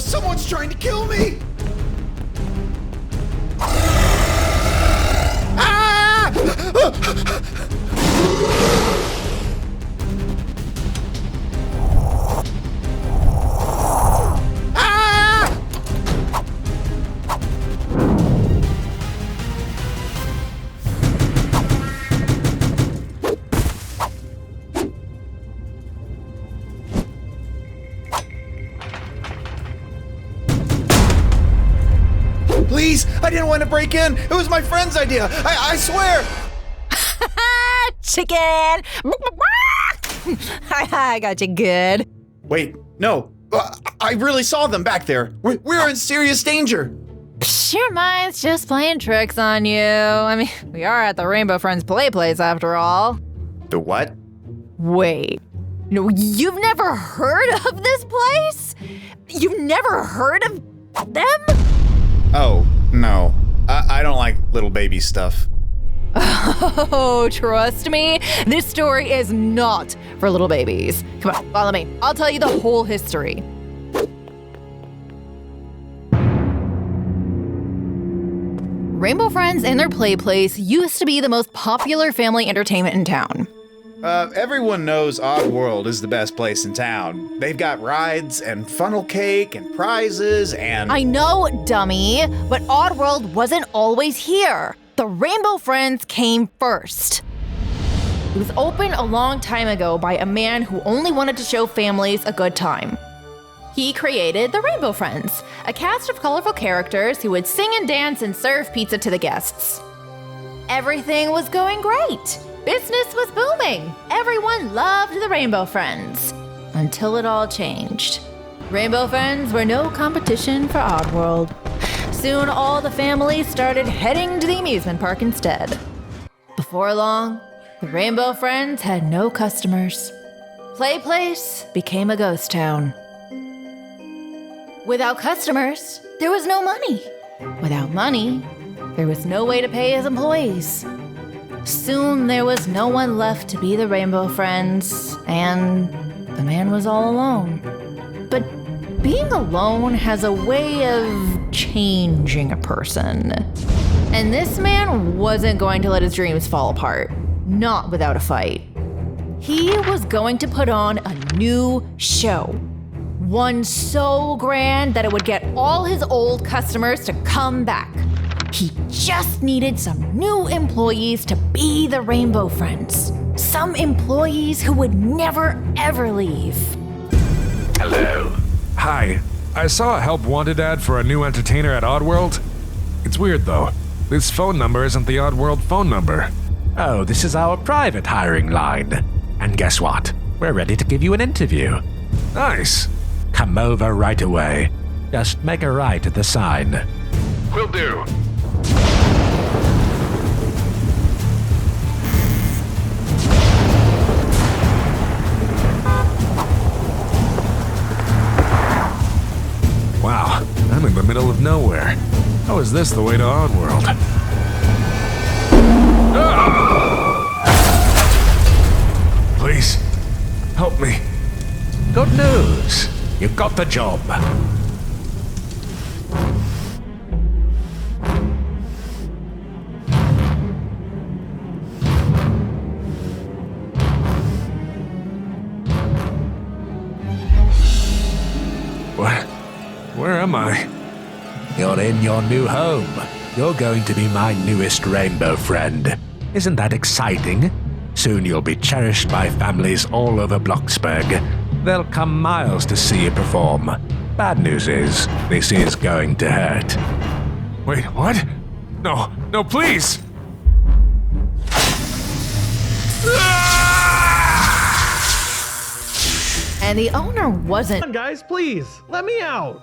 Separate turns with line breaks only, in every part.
someone's trying to kill me! Ah! Please, I didn't want to break in. It was my friend's idea. I swear.
Chicken! I got you good.
Wait, no. I really saw them back there. We're in serious danger.
Your mind's just playing tricks on you. I mean, we are at the Rainbow Friends play place after all.
The what?
Wait. No, you've never heard of this place? You've never heard of them?
Oh, no. I don't like little baby stuff.
Oh, trust me, this story is not for little babies. Come on, follow me. I'll tell you the whole history. Rainbow Friends and their play place used to be the most popular family entertainment in town.
Everyone knows Oddworld is the best place in town. They've got rides and funnel cake and prizes and...
I know, dummy, but Oddworld wasn't always here. The Rainbow Friends came first. It was opened a long time ago by a man who only wanted to show families a good time. He created the Rainbow Friends, a cast of colorful characters who would sing and dance and serve pizza to the guests. Everything was going great. Business was booming. Everyone loved the Rainbow Friends. Until it all changed. Rainbow Friends were no competition for Oddworld. Soon all the families started heading to the amusement park instead. Before long, the Rainbow Friends had no customers. Play Place became a ghost town. Without customers, there was no money. Without money, there was no way to pay his employees. Soon there was no one left to be the Rainbow Friends, and the man was all alone. But being alone has a way of changing a person. And this man wasn't going to let his dreams fall apart, not without a fight. He was going to put on a new show. One so grand that it would get all his old customers to come back. He just needed some new employees to be the Rainbow Friends. Some employees who would never, ever leave.
Hello. Hi. I saw a help wanted ad for a new entertainer at Oddworld. It's weird though. This phone number isn't the Oddworld phone number.
Oh, this is our private hiring line. And guess what? We're ready to give you an interview.
Nice.
Come over right away. Just make a right at the sign.
Will do. Wow, I'm in the middle of nowhere. How is this the way to Oddworld? Ah! Please, help me.
Good news. You got the job.
Where am I?
You're in your new home. You're going to be my newest rainbow friend. Isn't that exciting? Soon you'll be cherished by families all over Bloxburg. They'll come miles to see you perform. Bad news is, this is going to hurt.
Wait, what? No, please!
And the owner wasn't.
Come on, guys, please, let me out.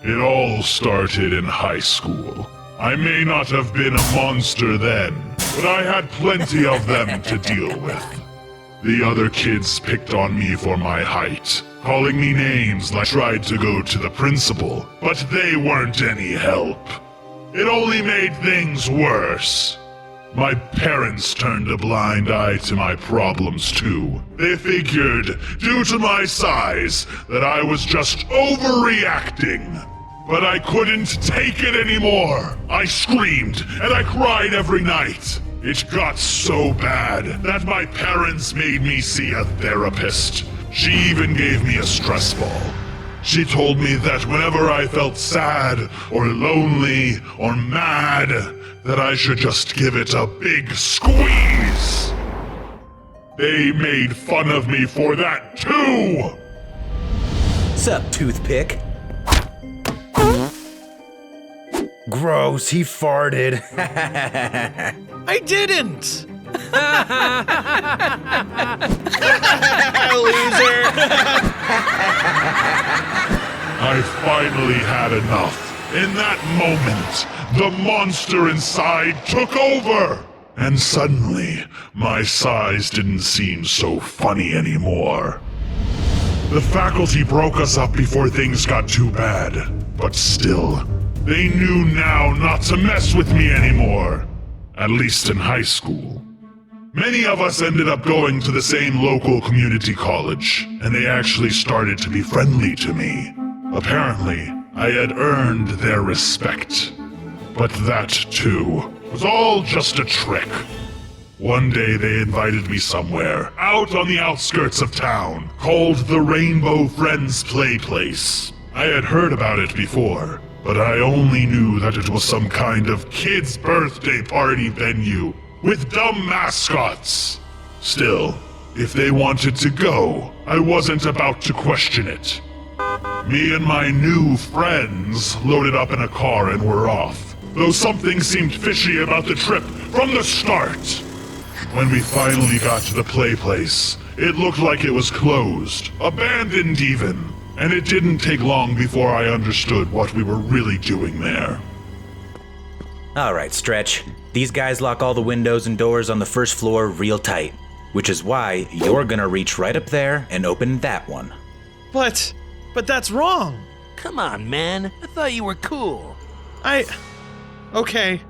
It all started in high school. I may not have been a monster then, but I had plenty of them to deal with. The other kids picked on me for my height, calling me names like I tried to go to the principal, but they weren't any help. It only made things worse. My parents turned a blind eye to my problems too. They figured, due to my size, that I was just overreacting. But I couldn't take it anymore. I screamed and I cried every night. It got so bad that my parents made me see a therapist. She even gave me a stress ball. She told me that whenever I felt sad or lonely or mad, that I should just give it a big squeeze. They made fun of me for that too!
Sup, toothpick?
Gross, he farted.
I didn't!
Loser!
I finally had enough. In that moment, the monster inside took over. And suddenly, my size didn't seem so funny anymore. The faculty broke us up before things got too bad. But still, they knew now not to mess with me anymore. At least in high school. Many of us ended up going to the same local community college, and they actually started to be friendly to me. Apparently, I had earned their respect. But that, too, was all just a trick. One day they invited me somewhere, out on the outskirts of town, called the Rainbow Friends Play Place. I had heard about it before, but I only knew that it was some kind of kid's birthday party venue with dumb mascots. Still, if they wanted to go, I wasn't about to question it. Me and my new friends loaded up in a car and were off, though something seemed fishy about the trip from the start. When we finally got to the play place, it looked like it was closed, abandoned even, and it didn't take long before I understood what we were really doing there.
Alright, Stretch. These guys lock all the windows and doors on the first floor real tight, which is why you're gonna reach right up there and open that one.
But that's wrong.
Come on, man. I thought you were cool.
Okay.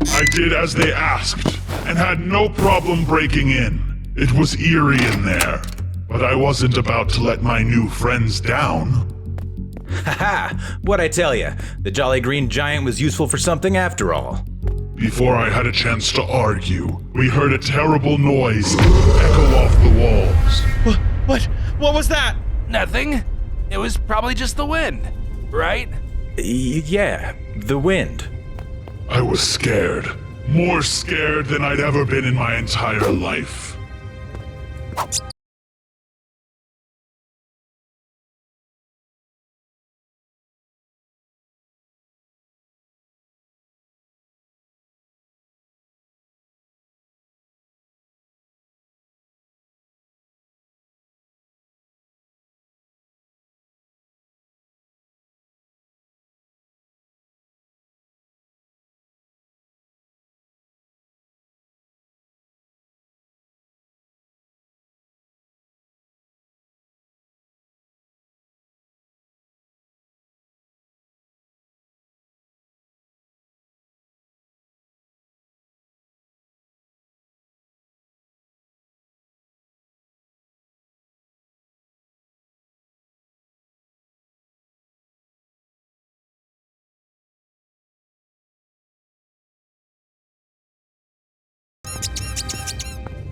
I did as they asked, and had no problem breaking in. It was eerie in there, but I wasn't about to let my new friends down.
Haha! What'd I tell ya? The Jolly Green Giant was useful for something after all.
Before I had a chance to argue, we heard a terrible noise echo off the walls.
What was that?
Nothing. It was probably just the wind, right?
Yeah, the wind.
I was scared. More scared than I'd ever been in my entire life.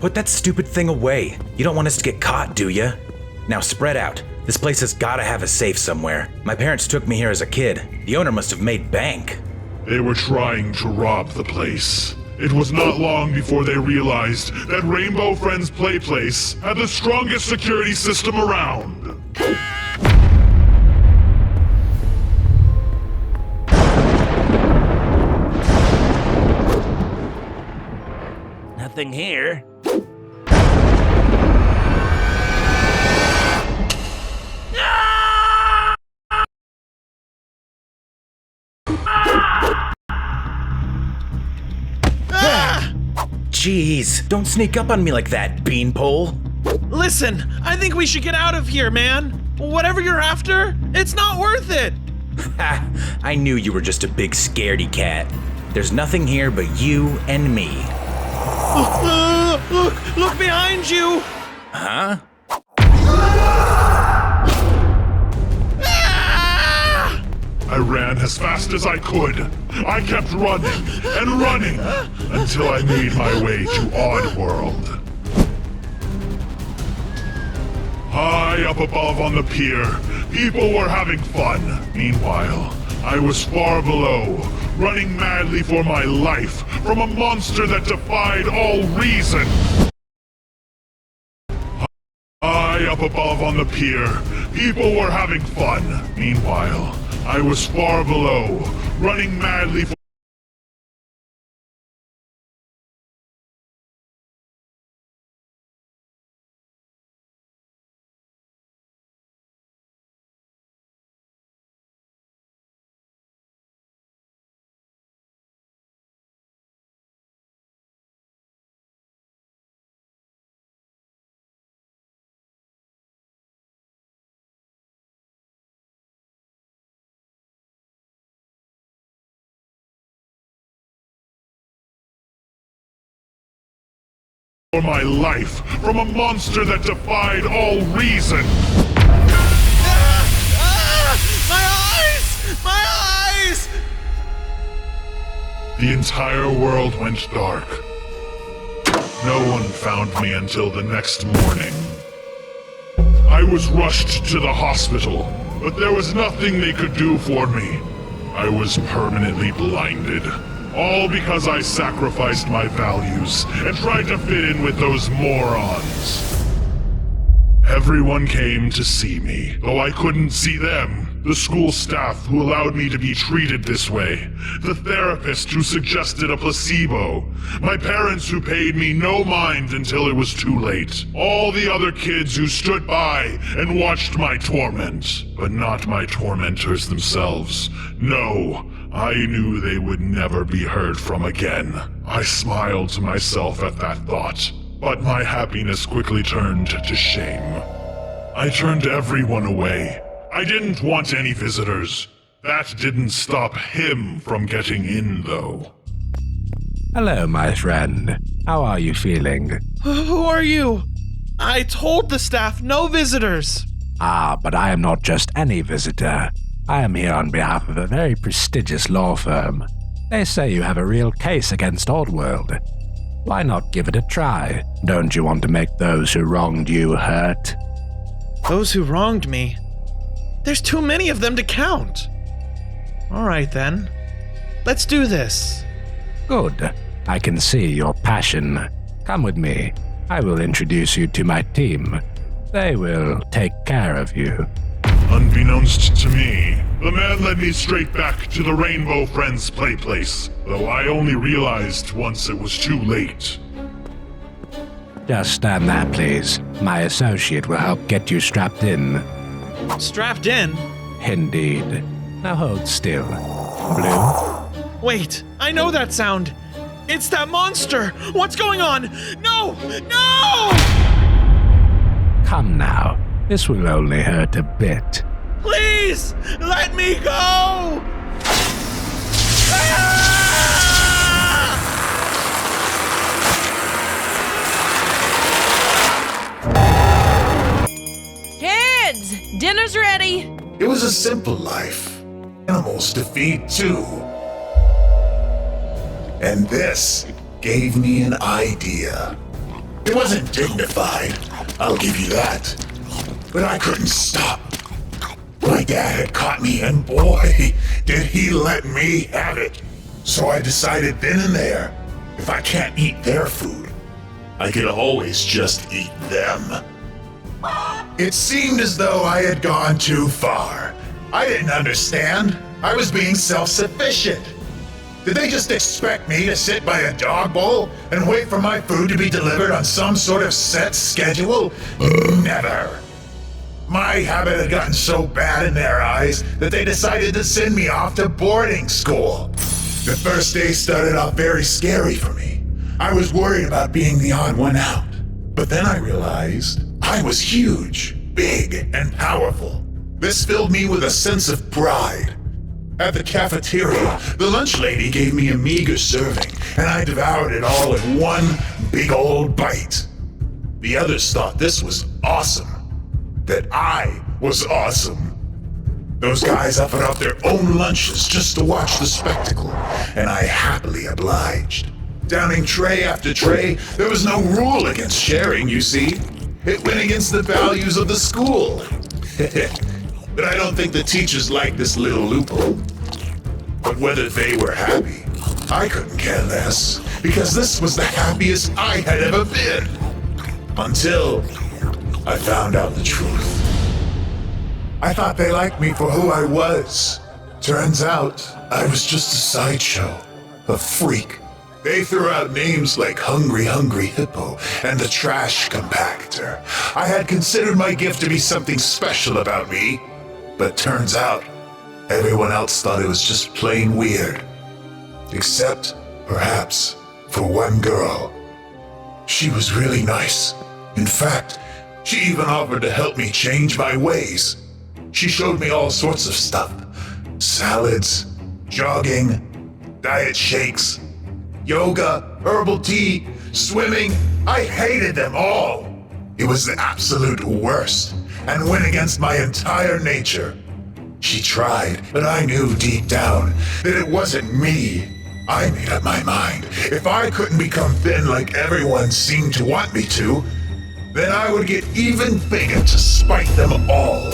Put that stupid thing away. You don't want us to get caught, do ya? Now spread out. This place has gotta have a safe somewhere. My parents took me here as a kid. The owner must have made bank.
They were trying to rob the place. It was not long before they realized that Rainbow Friends Play Place had the strongest security system around.
Nothing here.
Jeez, don't sneak up on me like that, beanpole.
Listen, I think we should get out of here, man. Whatever you're after, it's not worth it.
Ha, I knew you were just a big scaredy cat. There's nothing here but you and me.
Look behind you!
Huh?
I ran as fast as I could. I kept running and running until I made my way to Oddworld. High up above on the pier, people were having fun. Meanwhile, I was far below, running madly for my life from a monster that defied all reason. High up above on the pier, people were having fun. Meanwhile, I was far below, running madly for my life from a monster that defied all reason.
My eyes! My eyes!
The entire world went dark. No one found me until the next morning. I was rushed to the hospital, but there was nothing they could do for me. I was permanently blinded. All because I sacrificed my values and tried to fit in with those morons. Everyone came to see me, though I couldn't see them. The school staff who allowed me to be treated this way. The therapist who suggested a placebo. My parents who paid me no mind until it was too late. All the other kids who stood by and watched my torment. But not my tormentors themselves. No. I knew they would never be heard from again. I smiled to myself at that thought, but my happiness quickly turned to shame. I turned everyone away. I didn't want any visitors. That didn't stop him from getting in, though.
Hello, my friend. How are you feeling?
Who are you? I told the staff no visitors.
Ah, but I am not just any visitor. I am here on behalf of a very prestigious law firm. They say you have a real case against Oddworld. Why not give it a try? Don't you want to make those who wronged you hurt?
Those who wronged me? There's too many of them to count. All right then. Let's do this.
Good. I can see your passion. Come with me. I will introduce you to my team. They will take care of you.
Unbeknownst to me, the man led me straight back to the Rainbow Friends play place, though I only realized once it was too late.
Just stand there, please. My associate will help get you strapped in.
Strapped in?
Indeed. Now hold still. Blue?
Wait, I know that sound. It's that monster. What's going on? No! No!
Come now. This will only hurt a bit.
Please! Let me go! Ah!
Kids, dinner's ready.
It was a simple life. Animals to feed too. And this gave me an idea. It wasn't dignified, I'll give you that. But I couldn't stop. My dad had caught me, and boy, did he let me have it. So I decided then and there, if I can't eat their food, I could always just eat them. It seemed as though I had gone too far. I didn't understand. I was being self-sufficient. Did they just expect me to sit by a dog bowl and wait for my food to be delivered on some sort of set schedule? Never. My habit had gotten so bad in their eyes that they decided to send me off to boarding school. The first day started off very scary for me. I was worried about being the odd one out. But then I realized I was huge, big, and powerful. This filled me with a sense of pride. At the cafeteria, the lunch lady gave me a meager serving, and I devoured it all in one big old bite. The others thought this was awesome. That I was awesome. Those guys offered up their own lunches just to watch the spectacle, and I happily obliged. Downing tray after tray, there was no rule against sharing, you see. It went against the values of the school. But I don't think the teachers liked this little loophole. But whether they were happy, I couldn't care less, because this was the happiest I had ever been. Until I found out the truth. I thought they liked me for who I was. Turns out, I was just a sideshow, a freak. They threw out names like Hungry Hungry Hippo and the Trash Compactor. I had considered my gift to be something special about me, but turns out, everyone else thought it was just plain weird. Except, perhaps, for one girl. She was really nice. In fact, she even offered to help me change my ways. She showed me all sorts of stuff. Salads, jogging, diet shakes, yoga, herbal tea, swimming. I hated them all. It was the absolute worst and went against my entire nature. She tried, but I knew deep down that it wasn't me. I made up my mind. If I couldn't become thin like everyone seemed to want me to, then I would get even bigger to spite them all.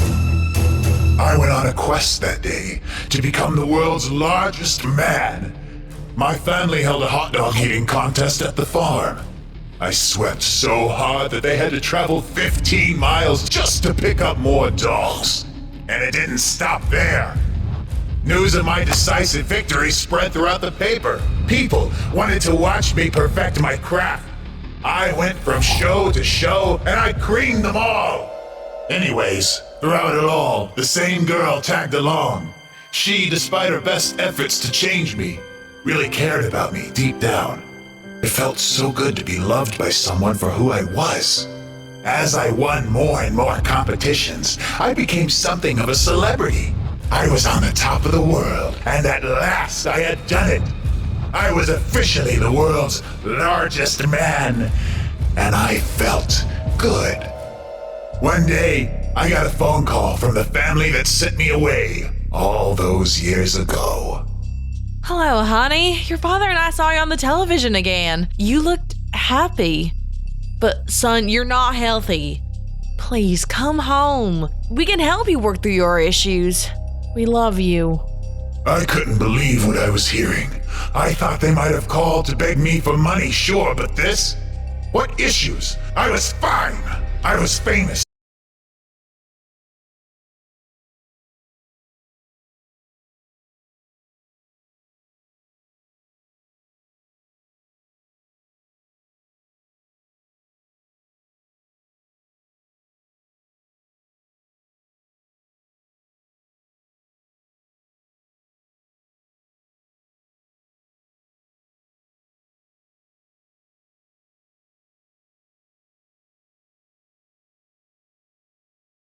I went on a quest that day to become the world's largest man. My family held a hot dog eating contest at the farm. I sweat so hard that they had to travel 15 miles just to pick up more dogs. And it didn't stop there. News of my decisive victory spread throughout the paper. People wanted to watch me perfect my craft. I went from show to show, and I creamed them all. Anyways, throughout it all, the same girl tagged along. She, despite her best efforts to change me, really cared about me deep down. It felt so good to be loved by someone for who I was. As I won more and more competitions, I became something of a celebrity. I was on the top of the world, and at last I had done it. I was officially the world's largest man, and I felt good. One day, I got a phone call from the family that sent me away all those years ago.
Hello, honey. Your father and I saw you on the television again. You looked happy. But, son, you're not healthy. Please, come home. We can help you work through your issues. We love you.
I couldn't believe what I was hearing. I thought they might have called to beg me for money, sure, but this? What issues? I was fine. I was famous.